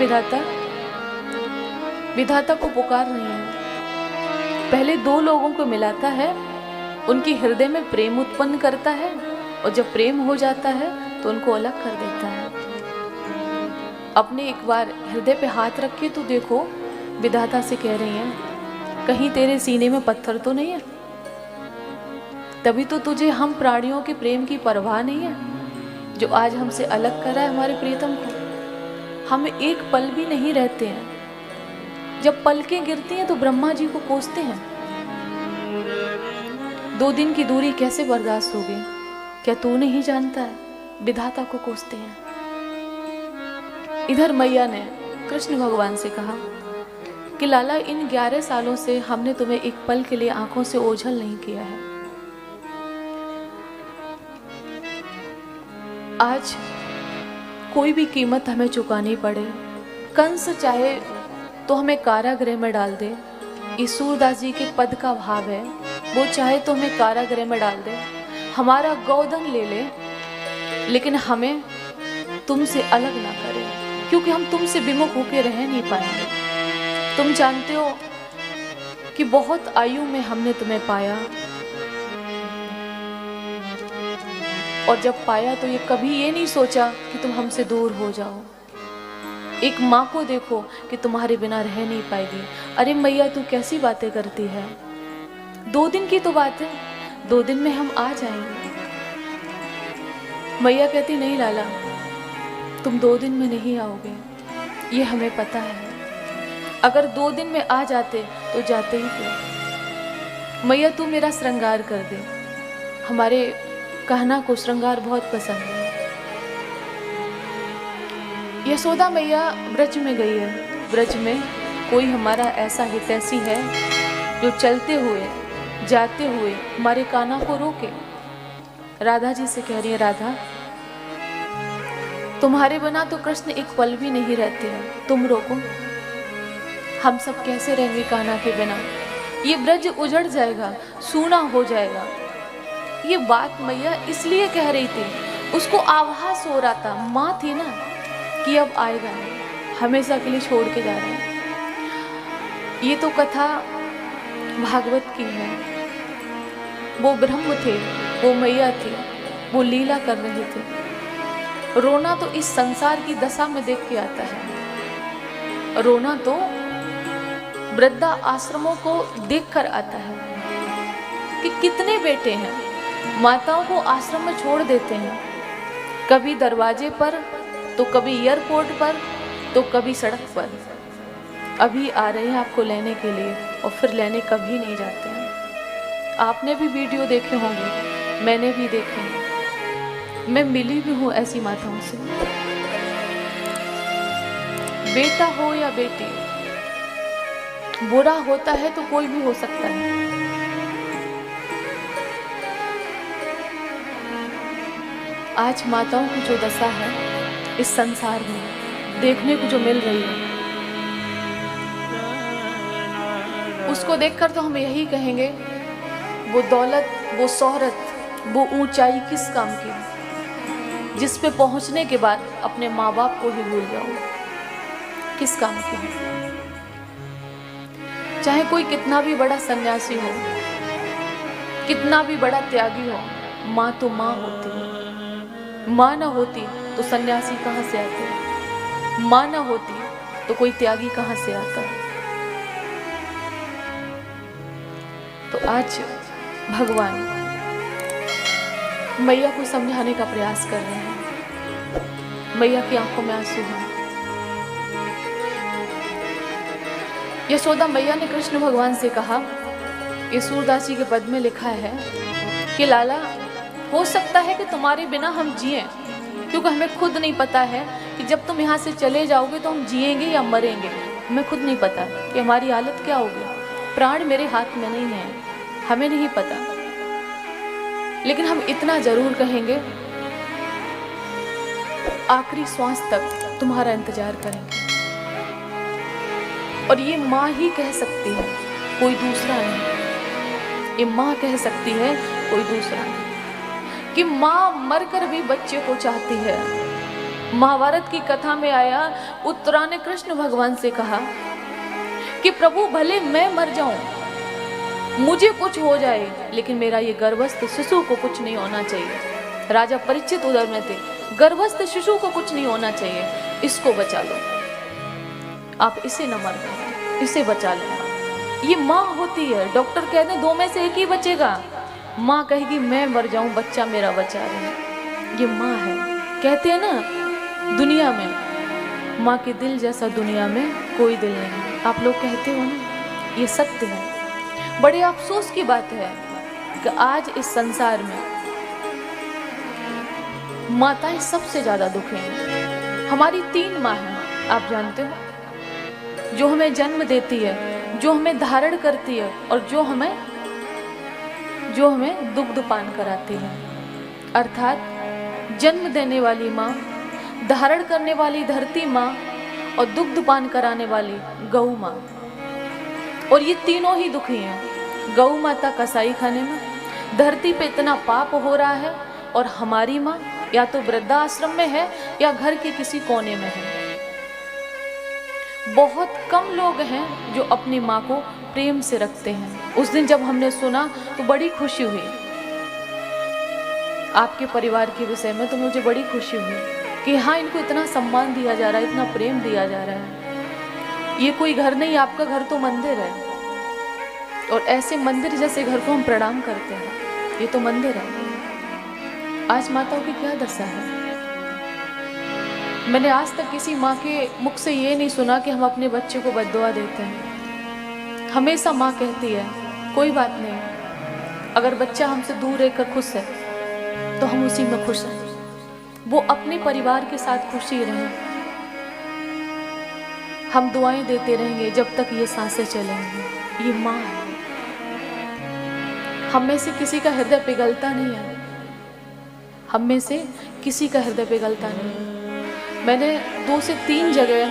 विधाता, विधाता को पुकार रही है। पहले दो लोगों को मिलाता है, उनके हृदय में प्रेम उत्पन्न करता है, और जब प्रेम हो जाता है तो उनको अलग कर देता है। अपने एक बार हृदय पे हाथ रख के तो देखो, विधाता से कह रही हैं, कहीं तेरे सीने में पत्थर तो नहीं है? तभी तो तुझे हम प्राणियों के प्रेम की परवाह नहीं है, जो आज हमसे अलग कर रहा है हमारे प्रीतम को। हम एक पल भी नहीं रहते हैं। जब पलकें गिरती हैं तो ब्रह्मा जी को कोसते हैं। 2 दिन की दूरी कैसे बर्दाश्त होगी? क्या तू नहीं जानता है? विधाता को कोसते हैं। इधर मैया ने कृष्ण भगवान से कहा कि लाला, इन 11 सालों से हमने तुम्हें एक पल के लिए आंखों से ओझल नहीं किया है। आज कोई भी कीमत हमें चुकानी पड़े, कंस चाहे तो हमें कारागृह में डाल दे, इस सूरदास जी के पद का भाव है, वो चाहे तो हमें कारागृह में डाल दे, हमारा गोधन ले ले, लेकिन हमें तुमसे अलग ना करे, क्योंकि हम तुमसे विमुख होकर रह नहीं पाएंगे। तुम जानते हो कि बहुत आयु में हमने तुम्हें पाया, और जब पाया तो ये कभी ये नहीं सोचा कि तुम हमसे दूर हो जाओ। एक माँ को देखो कि तुम्हारे बिना रह नहीं पाएगी। अरे मैया, तू कैसी बातें करती है? 2 दिन की तो बात है, 2 दिन में हम आ जाएंगे। मैया कहती, नहीं लाला, तुम 2 दिन में नहीं आओगे, ये हमें पता है। अगर 2 दिन में आ जाते तो जाते ही क्यों? मैया, तू मेरा श्रृंगार कर दे। हमारे कहना को श्रृंगार बहुत पसंद है। यशोदा मैया ब्रज में गई है। ब्रज में कोई हमारा ऐसा हितैषी है जो चलते हुए जाते हुए हमारे कान्हा को रोके। राधा जी से कह रही है, राधा, तुम्हारे बिना तो कृष्ण एक पल भी नहीं रहते हैं, तुम रोको। हम सब कैसे रहेंगे कान्हा के बिना? ये ब्रज उजड़ जाएगा, सूना हो जाएगा। ये बात मैया इसलिए कह रही थी, उसको आभास हो रहा था, माँ थी ना, कि अब आएगा नहीं, हमेशा के लिए छोड़ के जा रहे हैं। ये तो कथा भागवत की है। वो ब्रह्म थे, वो मैया थी, वो लीला कर रहे थे। रोना तो इस संसार की दशा में देख के आता है। रोना तो वृद्धा आश्रमों को देखकर आता है कि कितने बेटे हैं माताओं को आश्रम में छोड़ देते हैं, कभी दरवाजे पर, तो कभी एयरपोर्ट पर, तो कभी सड़क पर। अभी आ रहे हैं आपको लेने के लिए, और फिर लेने कभी नहीं जाते हैं। आपने भी वीडियो देखे होंगे, मैंने भी देखे हैं, मैं मिली भी हूँ ऐसी माताओं से। बेटा हो या बेटी, बुरा होता है तो कोई भी हो सकता है। आज माताओं की जो दशा है इस संसार में देखने को जो मिल रही है, उसको देखकर तो हम यही कहेंगे, वो दौलत, वो शोहरत, वो ऊंचाई किस काम की, जिस पे पहुंचने के बाद अपने माँ बाप को ही भूल जाओ, किस काम की है? चाहे कोई कितना भी बड़ा सन्यासी हो, कितना भी बड़ा त्यागी हो, माँ तो माँ होती है। माँ ना होती तो सन्यासी कहाँ से आते हैं? माँ ना होती तो कोई त्यागी कहाँ से आता है? तो आज भगवान मैया को समझाने का प्रयास कर रहे हैं। मैया की आंखों में आंसू हैं। यशोदा मैया ने कृष्ण भगवान से कहा, ये सूरदास जी के पद में लिखा है कि लाला, हो सकता है कि तुम्हारे बिना हम जिएं, क्योंकि हमें खुद नहीं पता है कि जब तुम यहाँ से चले जाओगे तो हम जिएंगे या मरेंगे। हमें खुद नहीं पता कि हमारी हालत क्या होगी। प्राण मेरे हाथ में नहीं है, हमें नहीं पता, लेकिन हम इतना जरूर कहेंगे, आखिरी श्वास तक तुम्हारा इंतजार करेंगे। और ये माँ ही कह सकती है, कोई दूसरा नहीं। ये माँ कह सकती है, कोई दूसरा नहीं, कि माँ मरकर भी बच्चे को चाहती है। महाभारत की कथा में आया, उत्तरा ने कृष्ण भगवान से कहा कि प्रभु भले मैं मर जाऊं, मुझे कुछ हो जाए, लेकिन मेरा ये गर्भस्थ शिशु को कुछ नहीं होना चाहिए। राजा परीक्षित उधर में थे, गर्भस्थ शिशु को कुछ नहीं होना चाहिए, इसको बचा लो, आप इसे न मर दो, इसे बचा लेना। ये माँ होती है, डॉक्टर कहते हैं 2 में से 1 ही बचेगा, माँ कहेगी मैं मर जाऊं, बच्चा मेरा बचा रहे। ये माँ है। कहते हैं ना, दुनिया में माँ के दिल जैसा दुनिया में कोई दिल नहीं। आप लोग कहते हो ना, ये सत्य है। बड़े अफसोस की बात है कि आज इस संसार में माताएं सबसे ज्यादा दुखी हैं। हमारी 3 माँ हैं, आप जानते हो, जो हमें जन्म देती है, जो हमें धारण करती है और जो हमें दुग्ध पान कराती है। अर्थात जन्म देने वाली माँ, धारण करने वाली धरती माँ और दुग्ध पान कराने वाली गौ माँ। और ये तीनों ही दुखी हैं। गौ माता कसाई खाने में, धरती पे इतना पाप हो रहा है, और हमारी माँ या तो वृद्धाश्रम में है या घर के किसी कोने में है। बहुत कम लोग हैं जो अपनी माँ को प्रेम से रखते हैं। उस दिन जब हमने सुना तो बड़ी खुशी हुई, आपके परिवार के विषय में तो मुझे बड़ी खुशी हुई कि हाँ, इनको इतना सम्मान दिया जा रहा है, इतना प्रेम दिया जा रहा है। ये कोई घर नहीं, आपका घर तो मंदिर है, और ऐसे मंदिर जैसे घर को हम प्रणाम करते हैं, ये तो मंदिर है। आज माताओं की क्या दशा है। मैंने आज तक किसी माँ के मुख से ये नहीं सुना कि हम अपने बच्चे को बद्दुआ देते हैं। हमेशा माँ कहती है कोई बात नहीं, अगर बच्चा हमसे दूर रहकर खुश है तो हम उसी में खुश हैं, वो अपने परिवार के साथ खुशी रहे। हम दुआएं देते रहेंगे जब तक ये सांसें चलेंगी। ये माँ है। हम में से किसी का हृदय पिघलता नहीं है, हम में से किसी का हृदय पिघलता नहीं है। मैंने 2 से 3 जगह,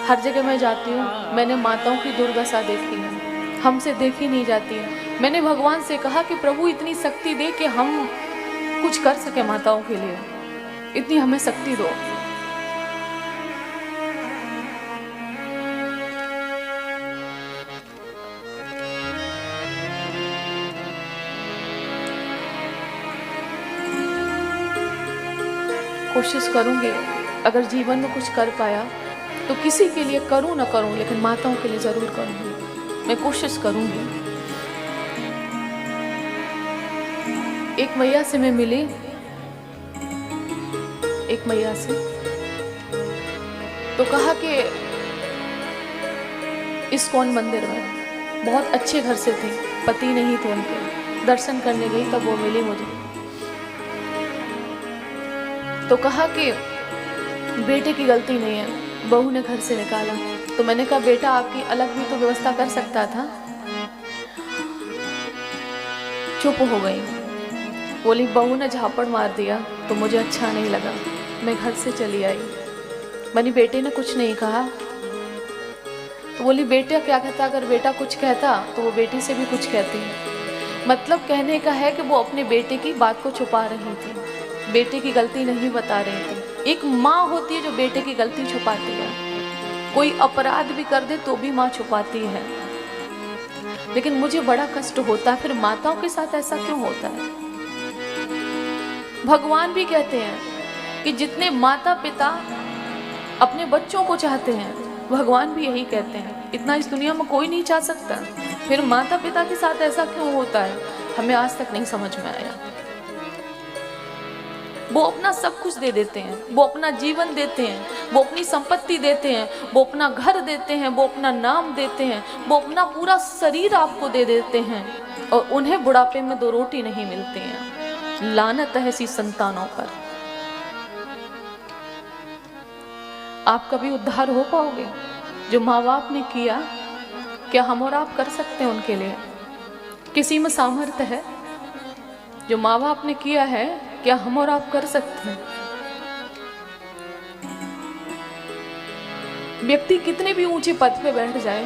हर जगह मैं जाती हूँ, मैंने माताओं की दुर्दशा देखी है, हमसे देखी नहीं जाती है। मैंने भगवान से कहा कि प्रभु इतनी शक्ति दे कि हम कुछ कर सके माताओं के लिए, इतनी हमें शक्ति दो। कोशिश करूंगी, अगर जीवन में कुछ कर पाया तो किसी के लिए करूं ना करूं, लेकिन माताओं के लिए जरूर करूंगी, मैं कोशिश करूंगी। एक मैया से मैं मिली, एक मैया से तो कहा कि इस्कॉन मंदिर में, बहुत अच्छे घर से थे, पति नहीं थे उनके, दर्शन करने गई तब वो मिली मुझे। तो कहा कि बेटे की गलती नहीं है, बहू ने घर से निकाला। तो मैंने कहा बेटा आपकी अलग भी तो व्यवस्था कर सकता था। चुप हो गई, बोली बहू ने झापड़ मार दिया तो मुझे अच्छा नहीं लगा, मैं घर से चली आई। मैंने बेटे ने कुछ नहीं कहा, तो बोली बेटा क्या कहता, अगर बेटा कुछ कहता तो वो बेटी से भी कुछ कहती है। मतलब कहने का है कि वो अपने बेटे की बात को छुपा रही थी, बेटे की गलती नहीं बता रही थी। एक माँ होती है जो बेटे की गलती छुपाती है, कोई अपराध भी कर दे तो भी माँ छुपाती है। लेकिन मुझे बड़ा कष्ट होता है, फिर माताओं के साथ ऐसा क्यों होता है। भगवान भी कहते हैं कि जितने माता पिता अपने बच्चों को चाहते हैं, भगवान भी यही कहते हैं, इतना इस दुनिया में कोई नहीं चाह सकता। फिर माता पिता के साथ ऐसा क्यों होता है, हमें आज तक नहीं समझ में आया। वो अपना सब कुछ दे देते हैं, वो अपना जीवन देते हैं, वो अपनी संपत्ति देते हैं, वो अपना घर देते हैं, वो अपना नाम देते हैं, वो अपना पूरा शरीर आपको दे देते हैं, और उन्हें बुढ़ापे में 2 रोटी नहीं मिलती हैं। लानत है ऐसी संतानों पर। आप कभी उद्धार हो पाओगे? जो माँ बाप ने किया, क्या हम और आप कर सकते हैं उनके लिए? किसी में सामर्थ्य है? जो माँ बाप ने किया है, क्या हम और आप कर सकते हैं? व्यक्ति कितने भी ऊंचे पद पे बैठ जाए,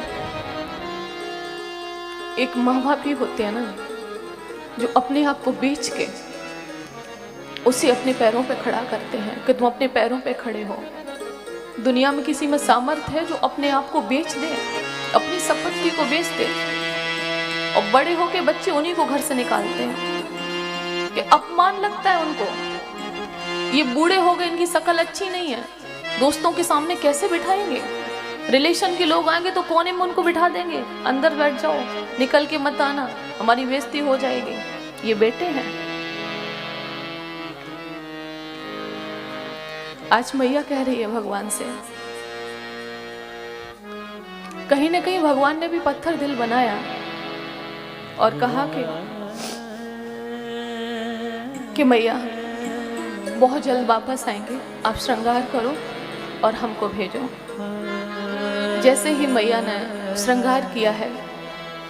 एक माँ बाप ही होते हैं ना जो अपने आप को बेच के उसे अपने पैरों पे खड़ा करते हैं कि तुम अपने पैरों पे खड़े हो। दुनिया में किसी में सामर्थ्य है जो अपने आप को बेच दे, अपनी संपत्ति को बेच दे? और बड़े होके बच्चे उन्हीं को घर से निकालते हैं कि अपमान लगता है उनको। ये बूढ़े हो गए, इनकी शक्ल अच्छी नहीं है, दोस्तों के सामने कैसे बिठाएंगे? रिलेशन के लोग आएंगे तो कोने में उनको बिठा देंगे, अंदर बैठ जाओ, निकल के मत आना, हमारी बेइज्जती हो जाएगी। ये बेटे हैं। आज मैया कह रही है भगवान से, कहीं ना कहीं भगवान ने भी पत्थर दिल बनाया और कहा कि मैया बहुत जल्द वापस आएंगे, आप श्रृंगार करो और हमको भेजो। जैसे ही मैया ने श्रृंगार किया है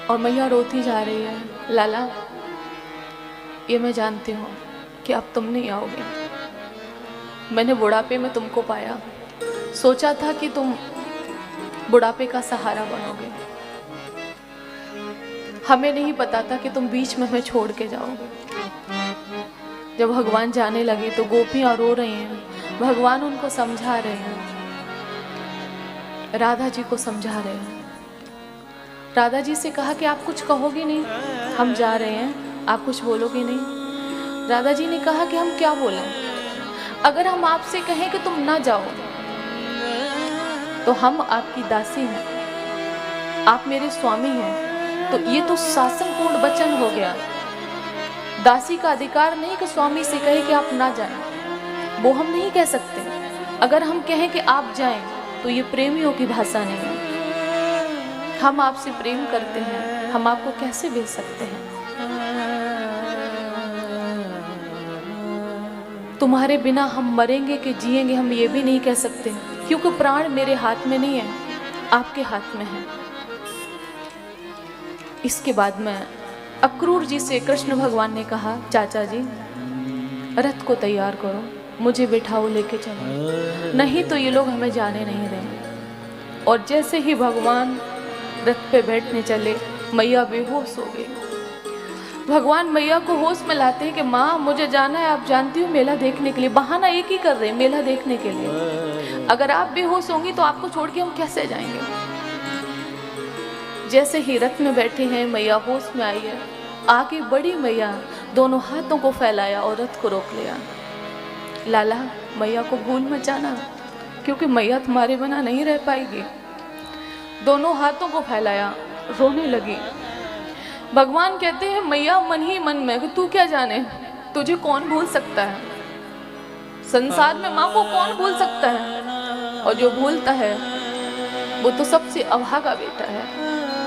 और मैया रोती जा रही है, लाला ये मैं जानती हूँ कि अब तुम नहीं आओगे। मैंने बुढ़ापे में तुमको पाया, सोचा था कि तुम बुढ़ापे का सहारा बनोगे, हमें नहीं पता था कि तुम बीच में हमें छोड़ के जाओगे। जब भगवान जाने लगे तो गोपियां रो रही हैं, भगवान उनको समझा रहे हैं, राधा जी को समझा रहे हैं। राधा जी से कहा कि आप कुछ कहोगे नहीं, हम जा रहे हैं, आप कुछ बोलोगे नहीं। राधा जी ने कहा कि हम क्या बोलें, अगर हम आपसे कहें कि तुम ना जाओ तो हम आपकी दासी हैं, आप मेरे स्वामी हैं, तो ये तो शासनपूर्ण वचन हो गया। दासी का अधिकार नहीं कि स्वामी से कहे कि आप ना जाएं, वो हम नहीं कह सकते। अगर हम कहें कि आप जाएं तो ये प्रेमियों की भाषा नहीं है। हम आपसे प्रेम करते हैं, हम आपको कैसे भेज सकते हैं? तुम्हारे बिना हम मरेंगे कि जिएंगे हम ये भी नहीं कह सकते, क्योंकि प्राण मेरे हाथ में नहीं है, आपके हाथ में है। इसके बाद में अक्रूर जी से कृष्ण भगवान ने कहा, चाचा जी रथ को तैयार करो, मुझे बिठाओ, लेके चलो, नहीं तो ये लोग हमें जाने नहीं देंगे। और जैसे ही भगवान रथ पे बैठने चले, मैया बेहोश हो गई। भगवान मैया को होश में लाते हैं कि माँ मुझे जाना है, आप जानती हो मेला देखने के लिए। बहाना एक ही कर रहे हैं, मेला देखने के लिए। अगर आप बेहोश होंगी तो आपको छोड़ के हम कैसे जाएंगे? जैसे ही रथ में बैठे हैं, मैया होश में आई है, आगे बड़ी मैया दोनों हाथों को फैलाया और रथ को रोक लिया। लाला मैया को भूल मत जाना, क्योंकि मैया तुम्हारे बिना नहीं रह पाएगी। दोनों हाथों को फैलाया, रोने लगी। भगवान कहते हैं मैया मन ही मन में कि तू क्या जाने, तुझे कौन भूल सकता है? संसार में माँ को कौन भूल सकता है? और जो भूलता है वो तो सबसे अभागा बेटा है।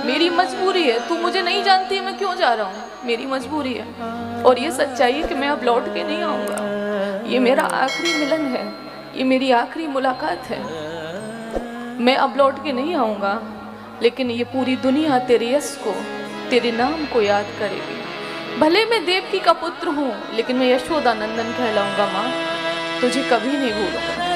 मेरी मजबूरी है, तू मुझे नहीं जानती है मैं क्यों जा रहा हूँ, मेरी मजबूरी है। और ये सच्चाई है कि मैं अब लौट के नहीं आऊँगा। ये मेरा आखिरी मिलन है, ये मेरी आखिरी मुलाकात है। मैं अब लौट के नहीं आऊँगा, लेकिन ये पूरी दुनिया तेरे यश को, तेरे नाम को याद करेगी। भले मैं देवकी का पुत्र हूँ, लेकिन मैं यशोदा नंदन कहलाऊंगा। माँ तुझे कभी नहीं भूलूंगा।